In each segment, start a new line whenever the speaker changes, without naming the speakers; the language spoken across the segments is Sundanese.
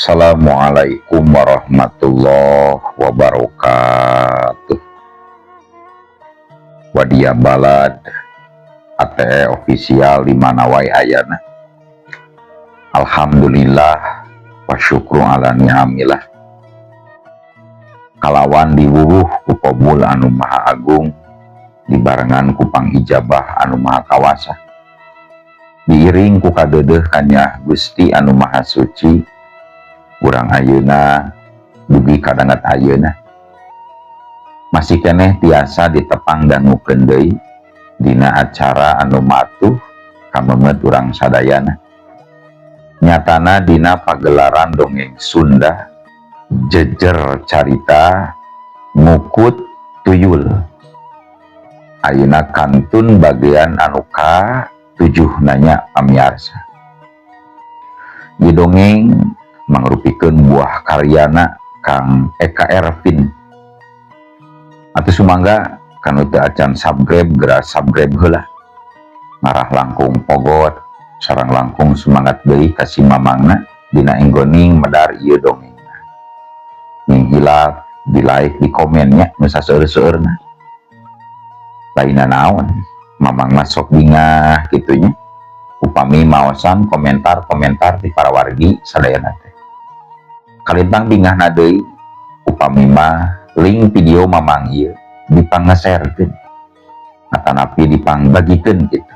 Assalamualaikum warahmatullahi wabarakatuh. Wadia balad ATE official di mana wae ayana. Alhamdulillah wa syukru ala ni'amillah. Kalawan diwuwuh ku Qobul anu maha agung, dibarengan ku pangijabah anu maha kawasa. Diiring ku kadeudeung kanya Gusti anu maha suci, urang ayeuna dugi kadangat ayeuna masih keneh tiasa ditepang dangukeun deui dina acara anu matuh kamemet urang sadayana. Nyatana dina pagelaran dongeng Sunda jejer carita Mukut Tuyul, ayeuna kantun bagian anu ka-7 nanya pamiarsa. Di dongeng mangrupikeun buah karyana Kang Eka Ervin. Atuh sumangga kanu teu acan subscribe geura subscribe heula. Marah langkung pogot sareng langkung semangat deui ka si mamangna dina enggoning medar ieu dongeng. Ning hilap di like di komennya nu saseueur-seueurna. Lainna naon, mamang mah sok bingah kitu nya. Upami maosan komentar-komentar di para wargi sadayana teh. Kalintang bingahna deui upami mah link video mamang ieu dipang-sharekeun atanapi dipang-bagikeun kitu.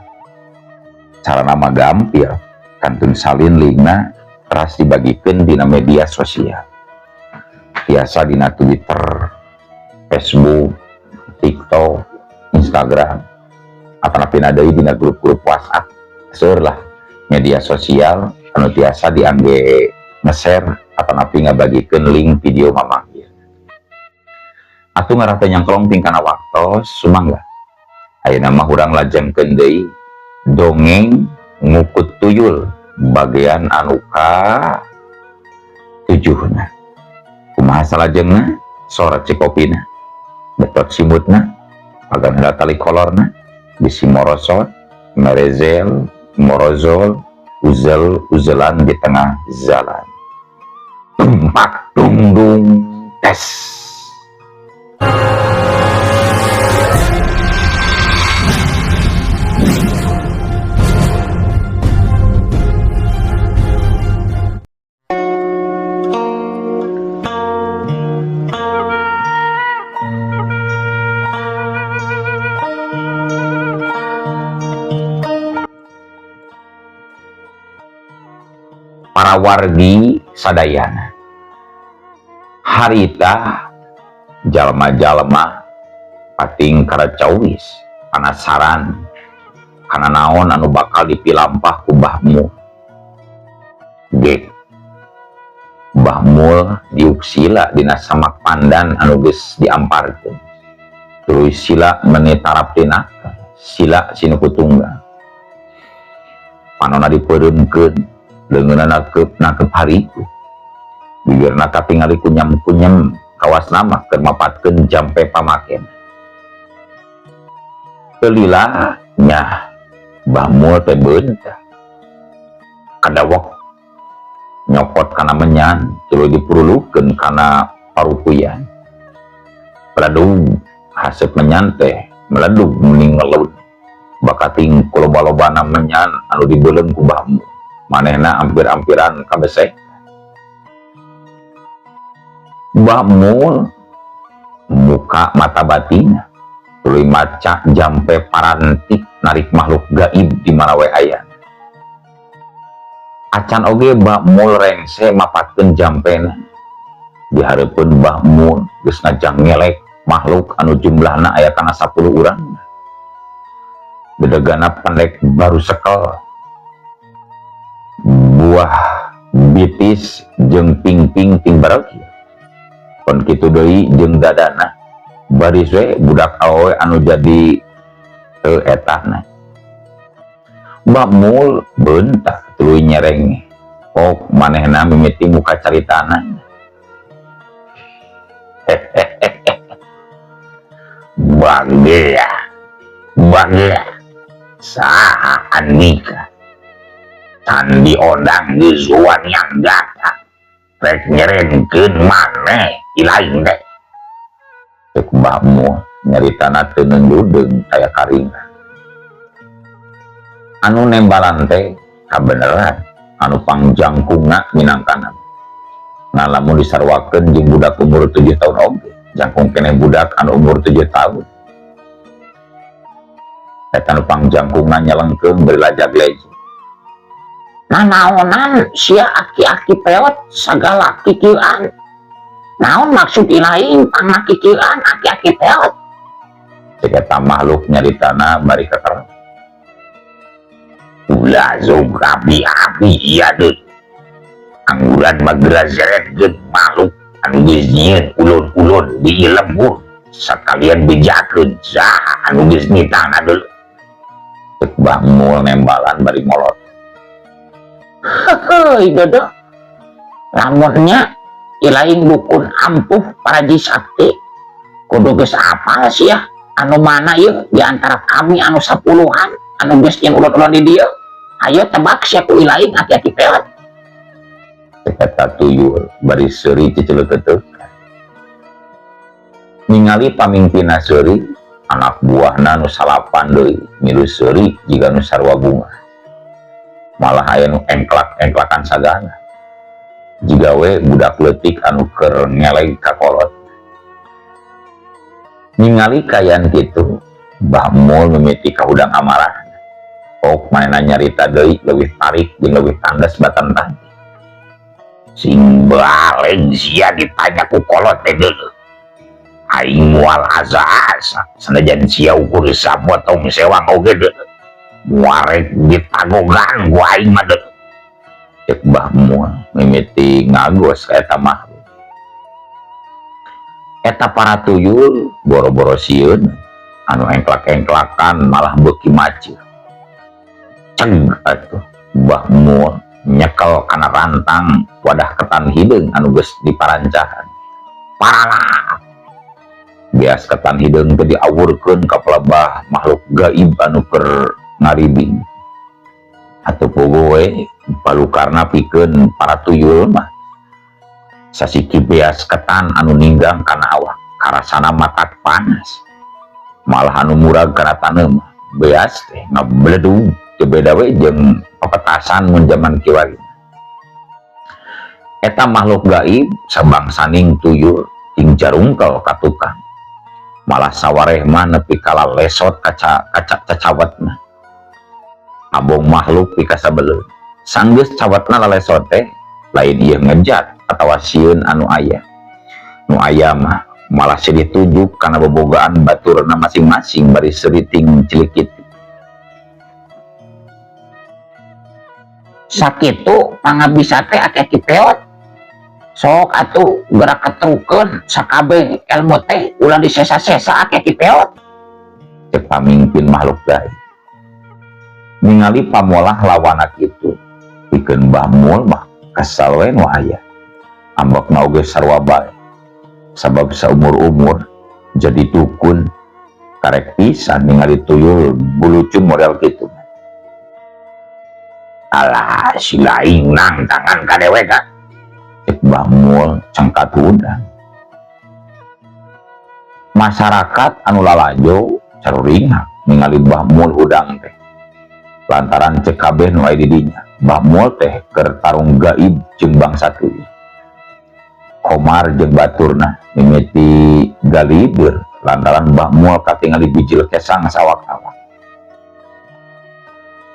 Carana mah gampil, kantun salin linkna teras dibagikeun dina media sosial. Biasa dina Twitter, Facebook, TikTok, Instagram, atanapi deui dina grup-grup WhatsApp. Seueur lah media sosial anu tiasa diangge nge-share atanapi ngabagikeun link video mamang ieu. Atuh ngarata nyangklong tingkana waktos sumangga ayeuna mah urang lajengkeun deui dongeng Mukut Tuyul bagian anu ka-7. Kumaha salajengna sora cikopina betot simutna pagan heula tali kolorna bisi morosot merezel morozol uzel-uzelan di tengah jalan. Tumpak tungdung tes. Para wargi sadayana, harita jalma-jalma pating karacawis penasaran kana naon anu bakal dipilampah ku Mbah Mul. Mbah Mul diuk sila dina samak pandan anu geus diamparkeun. Tuluy sila meuni tarap dina sila sinuku tunggal. Panonna dipeureunkeun leungeunna nakeup hariku. Bibirna katingali kunyem-kunyem kawas nama keur mapatkeun jampe pamaken. Teu lila nya Mbah Mul teh beunta. Kadawok nyokot kana menyan tuluy dipurulukeun kana parupuyan. Pladung haseup menyan teh meledug mending ngelut. Bakating kuloba-lobana menyan anu dibeuleung ku Mbah Mul. Manehna ampir-ampiran kabesek. Mbah Mul muka mata batina tuluy maca jampe parantik narik makhluk gaib di mana we aya. Acan oge Mbah Mul rengse mapatkeun jampena. Di hareupeun Mbah Mul geus ngajang ngelek makhluk anu jumlahna aya kana 10 urang. Bedegana pendek baru sekel. Buah bitis jeung ping-ping ting bareuki. Kon kitu deui jeung dadana baris we budak awewe anu jadi teu etana. Mbah Mul beuntak tuluy nyereng. Pok manehna mimiti muka caritana. Bagea saha anika can diodang di zuan yang datang rek nyerenkeun maneh ilaing teh cek Mbah Mul nyaritana teu nendudeng aya karingan anu nembalan teh kabeneran anu pangjangkunga minangkana ngalamun disarwakeun jeung budak umur 7 tahun oge jangkung keneh budak anu umur 7 tahun eta anu pangjangkunga nyalengkeun beri lajag-lejeg nanaonan sia aki-aki peot sagala kikieuan naon maksud ilaing pangna kikieuan aki-aki peot cek eta makhluk nyaritana bari keker ulah zog api-api iya deut angguran magera zeretkeun makhluk anu geus nyieun ulun-ulun di lembur sakalian bejakeun saha anu geus nitangna deuleu cek Mbah Mul nembalan bari molot heuh dodo lamunnya ilaing dukun ampuh paraji sakti kudu geus apal sia anu mana ieu di antara kami anu 10-an anu geus nyeun ulun-ulun di dieu ayo tebak sia ku ilaing aki-aki peot eta tuyul bari seuri ciceleuteuteuk ningali pamimpinna seuri anak buahna nu salapan deui milu seuri jiga nu sarua bunga malah aya nu engklak-engklakan sagana jiga we budak leutik anu keur ngeleng ka kolot ningali kayan kitu Mbah Mul mimiti ka hudang amarah ok manehna nyarita deui leuwih tarik jeung leuwih tandas batantang sing baleng sia ditanya ku kolot teh deuleu aing moal asa-asa sanajan sia ukur sapotong sewang oge deuleu muarek ditagogan ku aing mah deuleu cek Mbah Mul mimiti ngagos ka eta makhluk eta para tuyul boro-boro sieun anu engklak-engklakan malah beuki maceur ceng atuh Mbah Mul nyekel kana rantang wadah ketan hideung anu geus diparancahan paralah bias ketan hideung teh diawurkeun ka pelebah makhluk gaib anu keur ngaribing atuh puguh we palukarna pikeun para tuyul mah sasiki beas ketan anu ninggang kana awak karasana matak panas malah anu murag kana taneum beas teh ngabledug teu beda we jeung pepetasan mun jaman kiwari eta makhluk gaib sabangsaning tuyul ting jarungkel ka tukang malah sawareh mah nepi kala lesot kaca cawetna abong makhluk pika sabeleun sanggeus cawetna lalesot teh lain ieu ngejat atawa sieun anu aya nu aya mah malah sedih tunjuk kana bobogaan baturna masing-masing bari seriting cilikit sakitu pangabisa teh aki-aki peot sok atuh gerak ketrukeun sakabeh ilmu teh ulah disesa-sesa aki-aki peot cek pamimpin makhluk gaib ningali pamolah lawana kitu pikeun Mbah Mul mah kesal we nu aya ambekna oge sarua bae sabab saumur-umur jadi dukun karek pisan ningali tuyul bulucun model kitu alah si laing nang tangan kadewe kan cek Mbah Mul cengkat udang masyarakat anu lalajo caruringhak ningali Mbah Mul udang teh lantaran cek kabeh nu aya di dinya Mbah Mul teh keur tarung gaib jeung bangsa tuyul Komar jeung baturna mimiti galibeur lantaran Mbah Mul katingali bijil kesang sawak-awak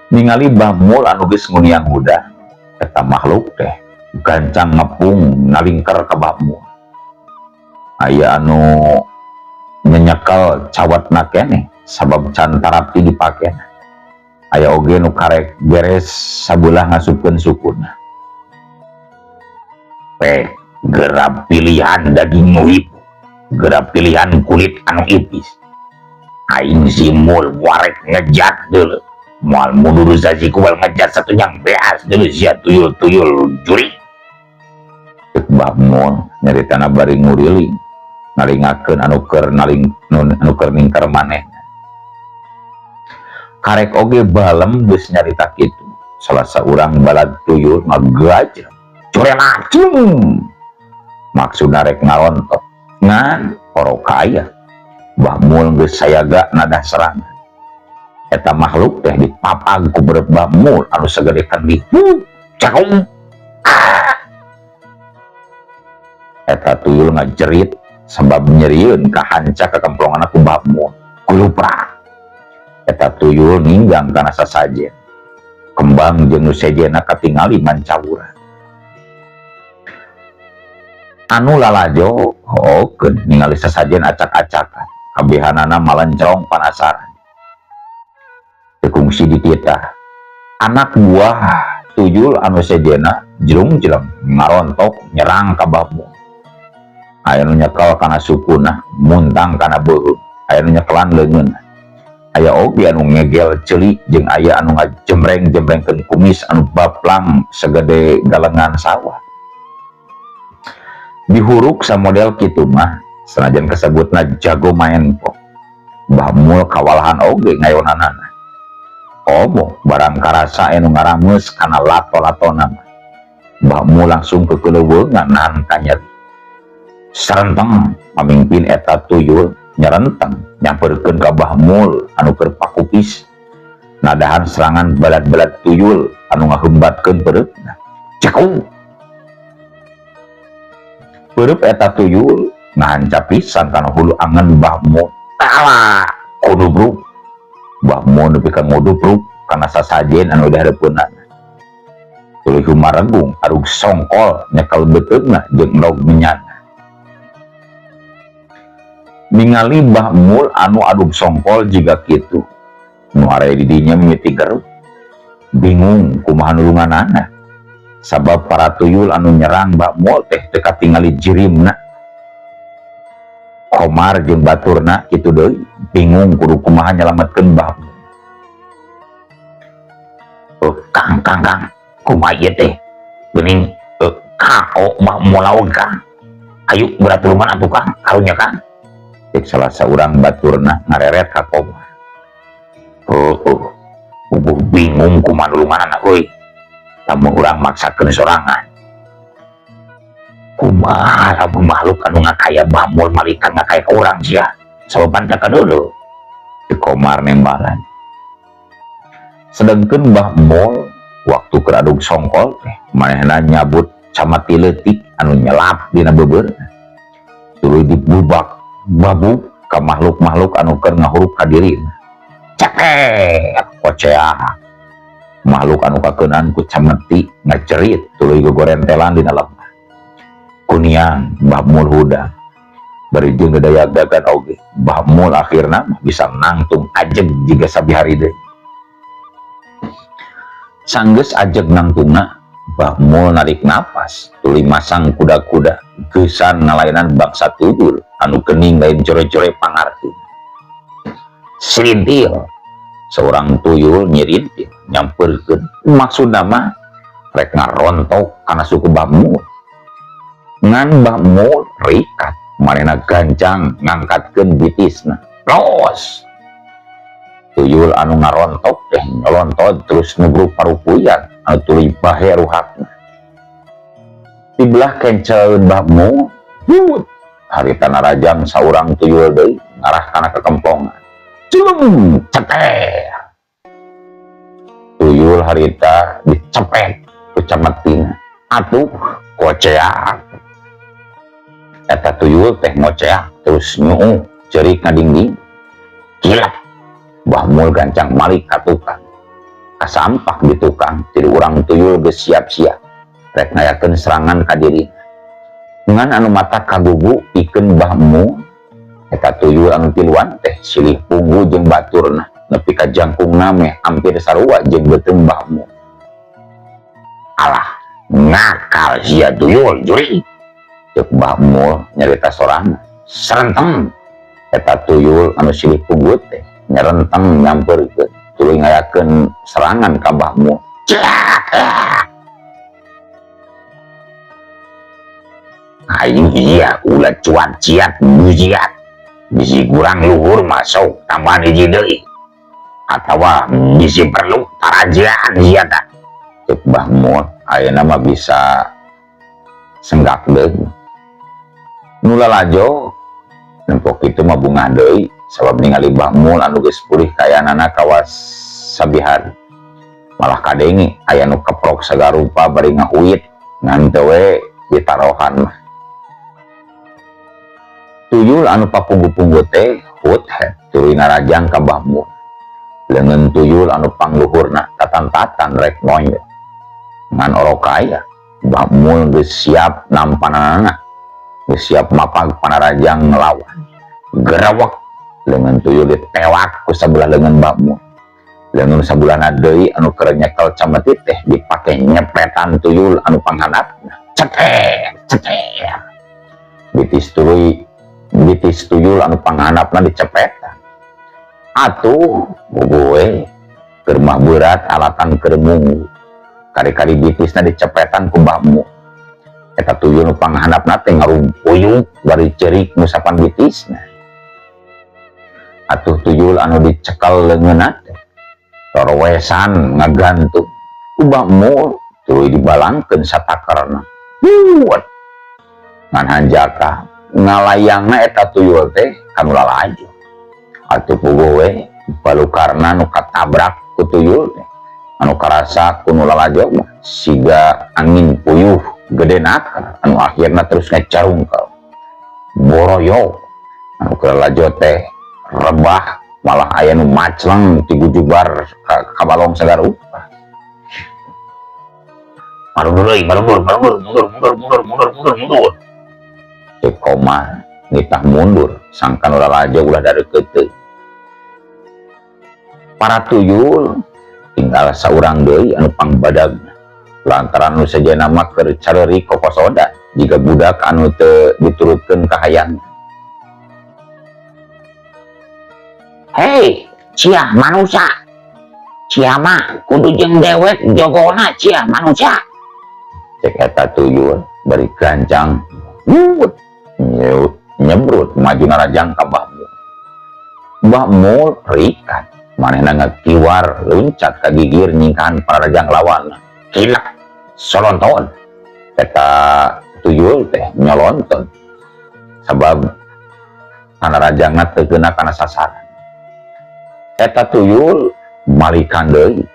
ningali Mbah Mul anu geus ngunian huda eta makhluk teh gancang ngepung nalingker ka Mbah Mul aya anu nyenyekel cawetna keneh sabab can tarapi dipakena aya oge nu karek beres sabelah ngasupkeun sukunna gerap pilihan daging nu ibu gerap pilihan kulit anu ipis aing si Mul warek ngejat deuleu moal mundur saji kual ngejat satu yang beas deuleu sia tuyul-tuyul juri cek Mbah Mul nyaritana bari nguriling ngalingakeun anu keur ningker manehna karek oge balem geus nyarita kitu salah saurang balad tuyul ngagajeng curela maksud rek ngarontok ngan porok kaya Mbah Mul geus sayaga nada serangan. Eta makhluk teh dipapag ku beureup Mbah Mul anu sagede kendi cakung. Eta tuyul ngajerit sabab nyerieun ka hanca ka kemplongan aku Mbah Mul kulupra. Eta tuyul ninggang kana sasajen kembang jeung nu sejena katingali mancawura. Anu lalajo hokeun ningali sasajen acak-acakan kabehanana malencrong panasaran. Kungsi dititah anak buah tuyul anu sejena jelung-jeleng ngarontok nyerang ka Mbah Mul. Aya nu nyekel kana sukuna muntang kana beuheung, aya nu nyekelan leungeun. Aya oge anu ngegel ceuli jeung aya anu ngajembreng-jembrengkeun kumis anu baplang segede galengan sawah. Dihuruk sa model kitu mah sanajan kasebutna jago main po Mbah Mul kawalahan oge ngayonanana. Omo barang karasa anu ngarameus kana lato-latona mah Mbah Mul langsung kekeleuweungan nahan kanyeri. Sarenteng pamimpin eta tuyul nyerenteng nyamperkeun ka Mbah Mul anu keur pakupis nadahan serangan balad-balad tuyul anu ngaheumbatkeun pereutna. Cekung Beureum eta tuyul ngahanca pisan kana hulu angen Mbah Mul. Tala kudubruk. Mbah Mul nepi ka ngudubruk kana sasajen anu dihareupeunana. Tuluy humaregung arug songkol nyekel beuteungna jeung endog menyana. Ningali Mbah Mul anu adug songkol jiga kitu, nu area di dinya mimiti geruk. Bingung kumaha nulunganana. Sabab para tuyul anu nyerang Mbah Mul teh teu katingali jirimna. Komar jeung baturna kitu deui bingung kudu kumaha nyalametkeun Mbah Mul. Kang kumaha ieu teh? Geuning kao Mbah Mul lawan Kang. Ayo beratuluman atuh Kang, karunya Kang. Cek salah saurang baturna ngareret ka Komar. Bingung kumaha nulunganana euy. Lamun urang maksakeun sorangan. Kumaha lamun makhluk anu ngakaya Mbah Mul malika ngakaya ka urang sia. Sababan teh kadodo. Di Komar nembalan. Sedengkeun Mbah Mul waktu keur adug songkol teh manehna nyabut camati leutik anu nyelap dina beubeurna. Tuluy dibubak babuk ka makhluk-makhluk anu keur ngahurup ka dirina. Cekek koceah. Makhluk anu kakeunaan ku cameti ngacerit tuluy gogorentelan dina lembah. Kuniang Mbah Mul hudang. Bari jeung dadayagagan oge Mbah Mul akhirna bisa nangtung ajeg jiga sabihari deui. Sanggeus ajeg nangtungna Mbah Mul narik napas tuluy masang kuda-kuda geusan ngalayanan bangsa tuyul anu geuning lain core-core pangarti. Selintil seorang tuyul nyirintil nyamperkeun maksudna mah rek ngarontok kana suku Mbah Mul. Ngan Mbah Mul rikat manehna gancang ngangkatkeun bitisna. Los. Tuyul anu ngarontok teh nyolontot terus nubruk parupuyan anu tuluy bahe ruhatna. Di belah kenceun Mbah Mul, harita narajang saurang tuyul deui ngarah kana kekempongan. Culung ceter. Tuyul harita dicepet ku cametina. Atuh koceak. Eta tuyul teh ngoceak terus nyuu cerik ngadingding. Gila. Mbah Mul gancang malik ka tukang. Kasampak di tukang jadi urang tuyul geus siap-siap rek ngayakeun serangan ka dirina. Ngan anu mata kagugu pikeun Mbah Mul eta tuyul anu tiluan teh silih punggu jeung baturna nepi ka jangkungna meh hampir sarua jeung beuteung Mbah Mul. Alah, ngakal sia tuyul juri. Ceuk Mbah Mul nyarita sorangan. Sarenteng eta tuyul anu silih punggu teh nyerenteng nyamperkeun tuluy ngayakeun serangan ka Mbah Mul. Aing iya ulah cuat ciat bujiat. Bisi kurang luhur masuk tambahan hiji deui. Atawa bisi perlu tarajaan sia tah. Ceuk Mbah Mul ayeuna mah bisa senggak deui. Nu lalajo nempok itu mah bunga deui sabab ningali Mbah Mul anu geus pulih kayanana kawas sabihari. Malah kadenge aya nu keprok sagarupa bari ngauit ngan teu we ditarohan mah. Tuyul anu papunggu-punggu teh hut tuluy narajang ka Mbah Mul. Leungeun tuyul anu pangluhurna tatan-tatan rek moy. Ngan orokaya Mbah Mul geus siap nampanana, geus siap mapag panarajang ngelawan. Gerawak leungeun tuyul ditewak ku sabelah leungeun Mbah Mul. Leungeun sabulana deui anu keur nyekel cameti teh dipake nyepetan tuyul anu panghandapna. Cetek, cetek. Bitis tuyul anu panghandapna dicepetan. Atuh boboe keur mah berat alatan keur munggu. Kari-kari bitisna dicepetan ku Mbah Mul. Eta tuyul nu panghandapna teh ngarumpuyuk bari ceurik nu sapan bitisna. Atuh tuyul anu dicekel leungeunna teh torowesan ngagantung ku Mbah Mul tuluy dibalangkeun satakerna. Buat ngan hanjaka ngalayangna eta tuyul teh kanu lalajo. Atuh puguh we balukarna nu katabrak ku tuyul teh anu karasa ku nu lalajo mah siga angin puyuh gedenakan anu akhirna terus ngecarungkel. Boroyo anu keur lalajo teh rebah malah aya nu macleng ti gujubar ka balong sagarupa. Mundur. Cek koma nitah mundur sangkan ulah lalajo ulah dareukeut teuing. Para tuyul tinggal saurang deui anu pangbadagna lantaran nu sejenna mah keur careurik kokosoda jika budak anu teu diturutkeun ka hayang. Hei, cia manusia. Cia mah kudu jeung dewek jogona cia manusia. Cek eta tuyul bari gancang nyebrut maju narajang ka Mbah Mul. Mbah Mul rikat manehna ngakiwar luncat ka gigir nyingkahan pararajang lawan. Kilak solonton. Eta tuyul teh nyolonton sabab panarajangna teu geuna kana sasaran. Eta tuyul malikan deui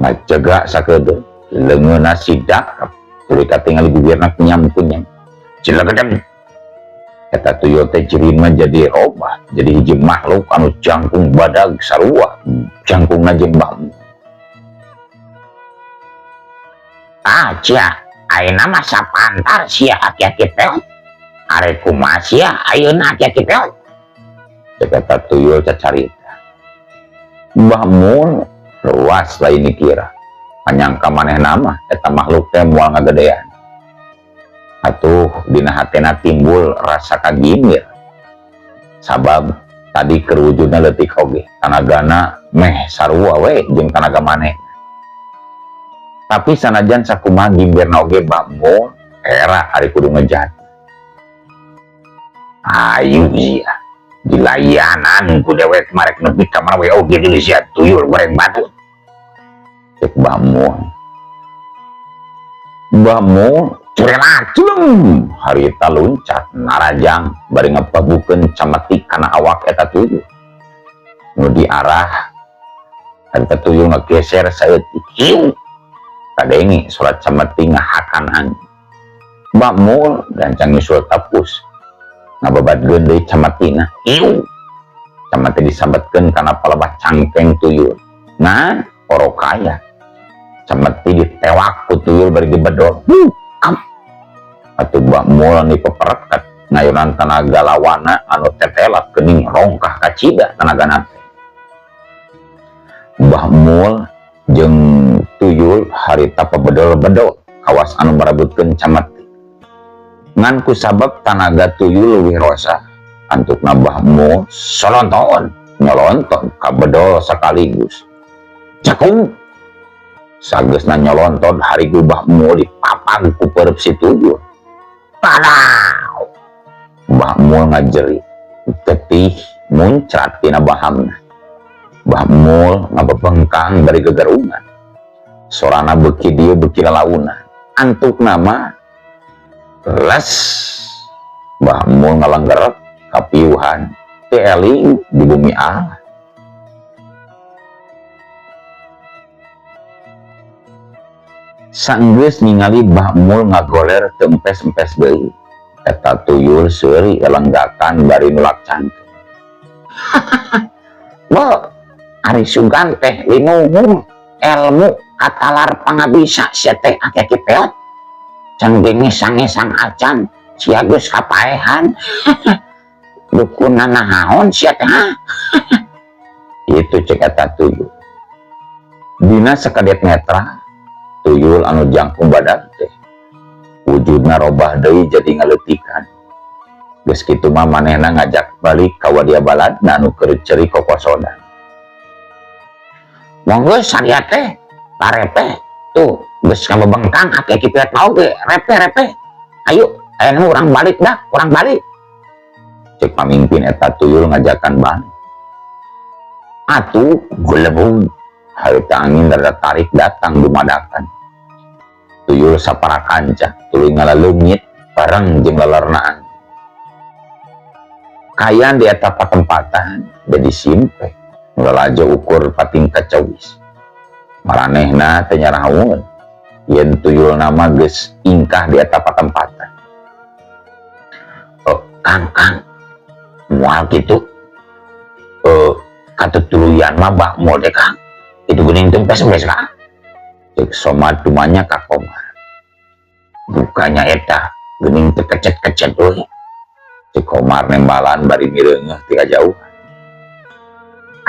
ngajega sakedeung leungeunna sidak tuluy katingali bibirna kunyam-kunyam. Cilegedeg eta tuyul teh ciri mah jadi robah jadi hiji makhluk anu jangkung badag sarua jangkungna jeung Mbah Mul. Cia ayeuna mah sapantar sia aki-aki peot are kumaha sia ayeuna aki-aki peot. Cek eta tuyul cacarita. Mbah Mul luas lain dikira panyangka manehna mah eta makhluk teh moal ngagedean. Atuh dina hatena timbul rasa kagimir sabab tadi keur wujudna leutik oge tanagana meh sarua we jeung tanaga maneh. Tapi sanajan sakumaha gimbirna oge Mbah Mul era ari kudu ngejat. Ayu sia dilayanan ku dewek marek nepi ka mana we oge deui sia tuyul goreng batu. Cek Mbah Mul. Mbah Mul curelacung harita luncat narajang bari ngapabukeun cameti kana awak eta tuyul. Nu diarah eta tuyul ngageser saeutik hiu. Kadenge surat cameti ngahakan angin. Mbah Mul gancang nyusul tapus ngababadkeun deui cametina. Hiu. Cameti disambetkeun kana palebah cangkeng tuyul. Nah, orokaya. Cameti ditewak ku tuyul bari dibedol. Atuh Mbah Mul anu pepereket ngayunan tanaga lawana anu tetelat geuning rongkah kacida tanagana teh. Mbah Mul jeung tuyul harita pabedol-bedol kawas anu barabutkeun cameti. Ngan ku sabab tanaga tuyul leuwih rosa antukna Mbah Mul solonton nyolonton kabedol sakaligus. Cekung sageusna nyolonton harigu Mbah Mul dipapag ku peureup si tuyul. Padaw. Mbah Mul ngajerit, getih muncrat tina bahamna. Mbah Mul ngabebengkang dari gegerungan. Sorana beuki dieu beuki lalauna. Antuk nama les Mbah Mul ngalenggerep kapiuhan teu eling di bumi Allah. Saenggeus ningali Mbah Mul ngagoler teu empes-empes deui, eta tuyul seuri elenggakan bari nulak cantik. Bo, ari sugan teh linuhung ilmu katalar pangabisa sia teh ake kipeot. Can gengesang-gesang acan sia geus kapaehan. Dukun naon sia teh. Itu cek eta tuyul. Dina sakadet netra tuyul anu jangkung badan teh wujudna robah deui jadi ngaleutikan. Geus kitu mah manehna ngajak balik ka wadia baladna anu keur ceri kokosodan. Monggo saria teh larepe tuh geus kabebengkang ake kipiat mau ge repe ayo ayeuna urang balik dah urang balik. Cek pamimpin eta tuyul ngajakan balik. Atuh gelebung harita angin rada tarik datang dumadakan. Tuyul sapara kanca tuluy ngaleungit bareng jeung lelerna. Kayan di eta patempatan jadi simpe ngalajo ukur pating kacawis. Maranehna teu nyarahaun yen tuyul nama geus ingkah di eta patempatan. Kang moal kitu katutuluyan mah Mbah Mul teh Kang. Itu geuning teu empes-empes Kang. Cek Somad dumanya ka Komar. Bukanya eta geuning teu kecet-kecet euy. Cek Komar nembalan bari mireungeuh ti kajauhan.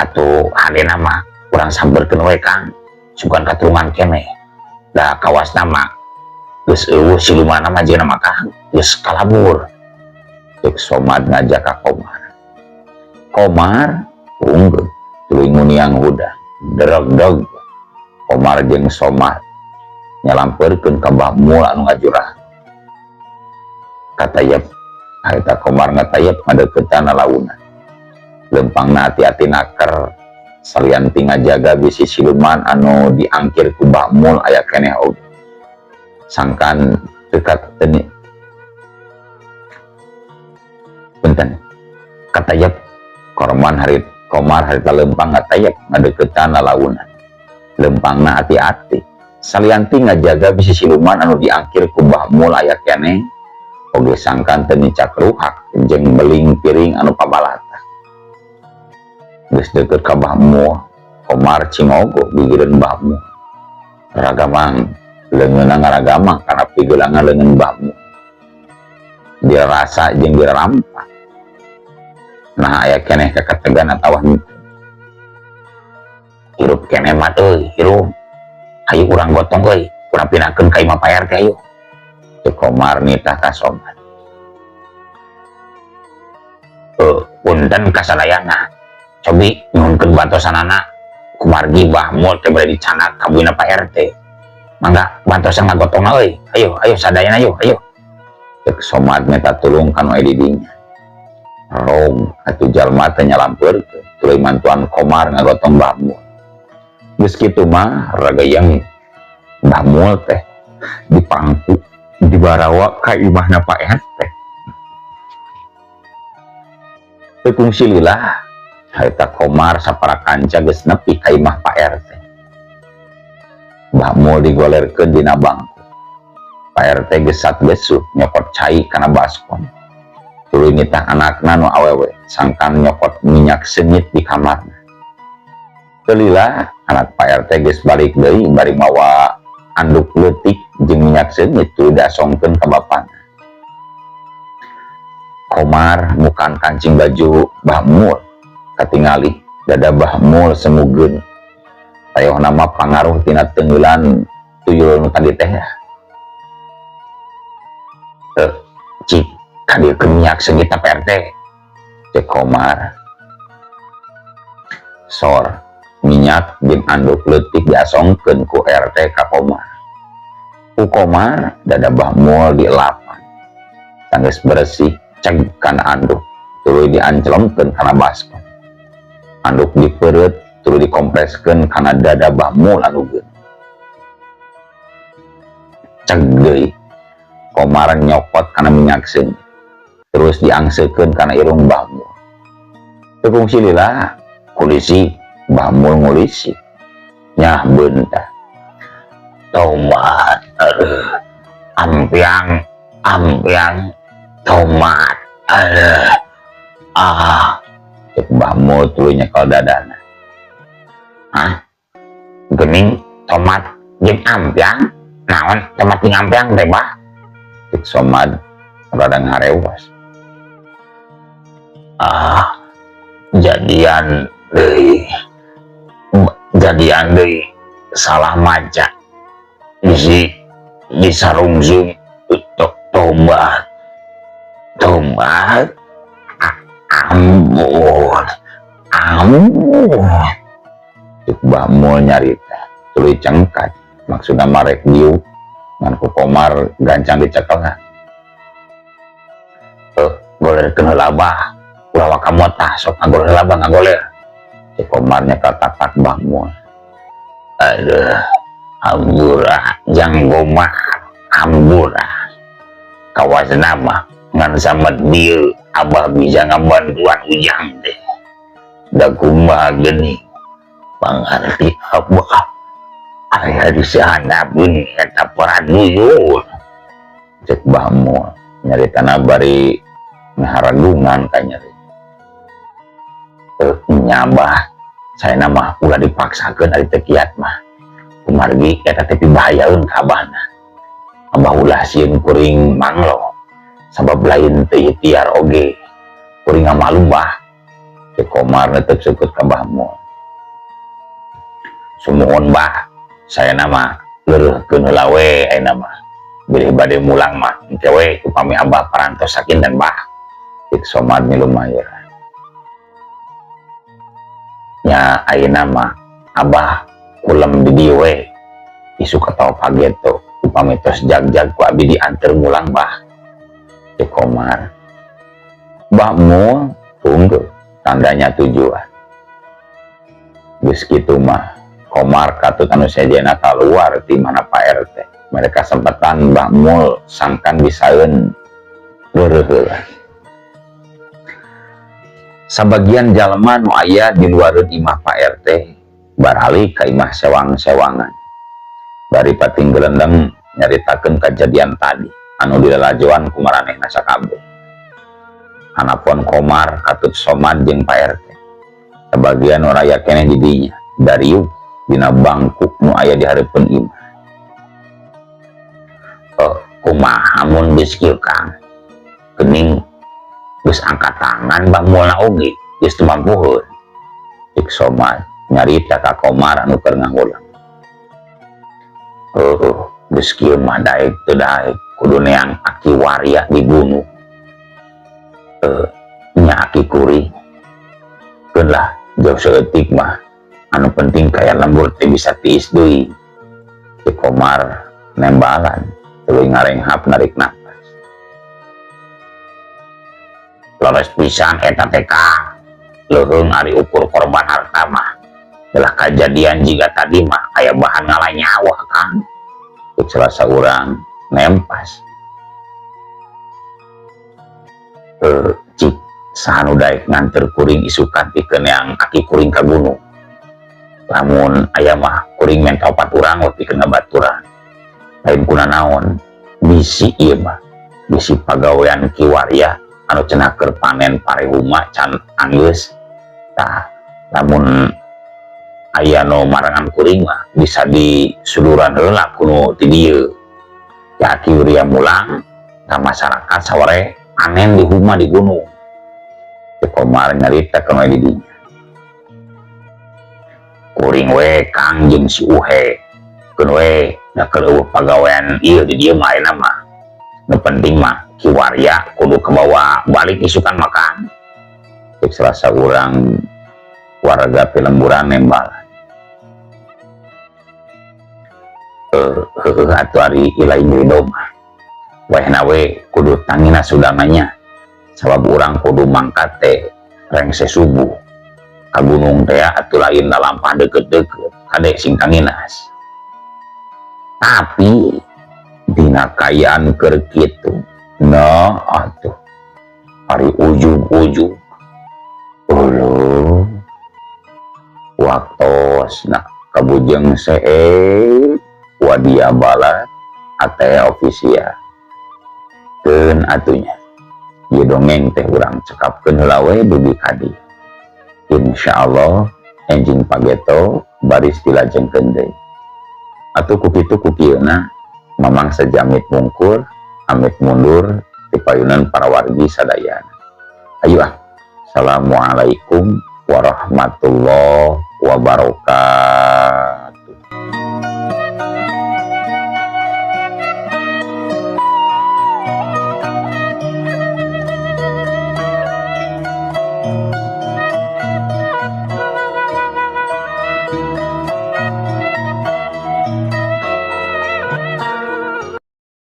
Atuh hadena mah urang sambeurkeun we Kang. Sugan katurungan keneh. Da kawasna mah geus eueuh silumana mah jeung mah Kang geus kalabur. Cek Somad ngajak ka Komar. Komar unggul tuluy muniang huda dereg-deg. Komar jeung Somad nyalampeurkeun ka Mbah Mul anu ngajurah. Katayep harita Komar ngatayep ngadeuketan lalauna. Lempangna hati-hati naker salianti ngajaga bisi siluman anu diangkir ku Mbah Mul aya keneh oge. Sangkan dekat teni. Punten. Katayep Komar harita lempang ngatayep ngadeuketan lalauna. Lempangna hati-hati salianti ngajaga bisi siluman anu diangkir ku Mbah Mul aya keneh oge sangkan teu nicak ruhak jeung beling piring anu pabalata. Geus deukeut ka Mbah Mul, Komar cingogo gigireun Mbah Mul. Ragamang leungeunna ngaragamang kana pigeulangan leungeun Mbah Mul. Dia rasa jeung dirampak. Nah aya keneh kakategan atawa henteu. Hirup keneh mah euy, hirup. Ayo urang gotong euy, urang pindahkeun ka imah Pak RT ayo. Cek Komar nitah ka Somad. Punten kasadayana. Cobi nyuhunkeun bantosanana kumargi Mbah Mul teh bade dicanak ka buina Pak RT. Mangga bantosan ngagotongna euy. Ayo sadayana ayo. Cek Somad minta tulung kanu aya di dinya. Rong atuh jalma teh nyalampeurkeun tuluy mantuan Komar ngagotong Mbah Mul. Geus kitu mah ragayang Mbah Mul teh dipangku dibarawa ka imahna Pak RT. Teu kungsi lillah harita Komar sapara kanca geus nepi ka imah Pak RT. Mbah Mul digolerkeun dina bangku. Pak RT geus satgesuh nyokot cai kana baskom. Tuluy nitah anakna nu awewe sangkan nyokot minyak senyit di kamarna. Teu lillah anak Pak RT geus balik deui bari mawa anduk leutik jeung minyak senyit tuluy diasongkeun ka bapana. Komar mukan kancing baju Mbah Mul katingali dada Mbah Mul semugeun. Tayohna mah pangaruh tina teungeulan tuyul nu tadi teh. Cik kadiekeun minyak senyit Pak RT. Cek Komar. Sor minyak jeung anduk leutik diasongkeun ku RT ka Komar. Ku Komar dada Mbah Mul dielapan. Sanggeus bersih ceg kana anduk tuluy dianclomkeun kana baskom. Anduk dipeureut tuluy dikompreskeun kana dada Mbah Mul anu geun. Ceg deui Komar nyokot karena minyak seni, terus diangsekeun karena irung Mbah Mul. Tekung silila kulisi Mbah Mul ngulisi nyah beunta tomat ampiang ampiang tomat cek Mbah Mul tuluy nyekel dadana. Gening tomat jeung ampiang naon tomat jeung ampiang teh Bah? Cek Somad rada ngarewas. Jadian deui salah maca di sarungsung tomat ampun cek Mbah Mul nyarita tuluy cengkat maksudna marek diu ngan ku Komar gancang dicekelna. Golerkeun heula Bah, ulah kamu tah sok ngagoler heula Bah ngagoler. Cek Komar nyekel tapak Mbah Mul. Aduh, ambura jang gomah ambura. Kawasna mah ngan sama dieu Abah bisa ngabantuan ujang teh. Da kumaha geuning pangarti Abah aya di sahandapkeun eta paraduyun. Cek Mbah Mul nyaritana bari ngaharagungan ka nyari. Nyabah saya nama ulah dipaksakeun ari teu kiat mah. Kumargi eta teh pibahayaeun ka Abahna. Abah ulah sieun kuring manglo. Sabab lain teu ikhtiar oge. Kuring ngamalu Bah. Cek Komar netep sukut ka Mbah Mul. Sumuhun Bah, saya nama leureukkeun heula we ayeuna mah. Bilih bade mulang mah engke we upami Abah parantos sakinten Bah. Cek Somad milu mayeur. Nya ayeuna mah Abah kulem di dieu we. Isu katawa pageto upami tos jag-jag ku abi dianter mulang Bah. Cek Komar. Mbah Mul tunggu tandanya tujuan. Geus kitu mah Komar katut anu sejena kaluar ti mana Pak RT. Mereka sempetan Mbah Mul sangkan bisaeun leureuk heula. Sabagian jalma nu aya di luareun imah Pak RT baralih ka imah sewang-sewangan. Bari pating gelendeng nyaritakeun kejadian tadi anu dilalajoan ku maranehna sakabeh. Hanapun Komar katut Somad jeung Pak RT. Sabagian nu raya keneh di dinya dariuk dina bangku nu aya di hareupeun imah. Kumaha mun geus kieu Kang? Geuning geus angkat tangan Mbah Mulna oge geus teu mampuheun. Cek Somad nyarita ka Komar anu keur ngahulang. Geus kieu mah daek teu daek kudu neang aki waria dibunuh. Nya aki kuring. Keun lah jauh saeutik mah anu penting kaya lembur teh bisa tiis deui. Cek Komar nembalan tuluy ngarenghap narik napas. Leres pisan eta teh Kang. Leuheung ari ukur korban harta mah. Telah kejadian jika tadi mah aya bahan ngalah nyawa Kang. Cek salah saurang nempas. Cik sahanu daek nganter kuring isukan pikeun yang aki kuring ka gunung. Lamun aya mah kuring menta 4 urang we pikeun ngabaturan. Lain kuna naon bisi ieu mah bisi pagawean kiwaria anu cenah keur panen parehuma can anggeus. Tah lamun aya nu marangan kuring mah bisa disuluran heula kuno ti dieu. Ya aki uria mulang ka masyarakat saware panen di huma di gunung. Cek Komar nyarita kana di dinya. Kuring we Kang jeung si Uhe. Keun we da keur eueuh pagawean ieu di dieu mah ayeuna mah. Nu penting mah kiwaria kudu kebawa balik isukan makan. Cek salah saurang warga Pelemburan nembalan. Atuh ari ilain ridho mah. Wehna we kudu tangina sudangannya. Sabab urang kudu mangkat teh rengse subuh. Ka gunung teh atuh lain lalampah deukeut-deukeut kade sing kanginas. Tapi dina kayaan keur kitu. Nah atuh ari ujug-ujug uluh waktosna kabujeng seet wadia balat ate ofisial keun atunya ieu dongeng teh urang cekapkeun heula we dugi ka dieu. Insyaallah enjing pageto baris dilajengkeun deui. Atuh kukitu kukieuna mamang sajamit mungkur amit mundur ti payunan para wargi sadayana. Ayo Assalamualaikum warahmatullahi wabarakatuh.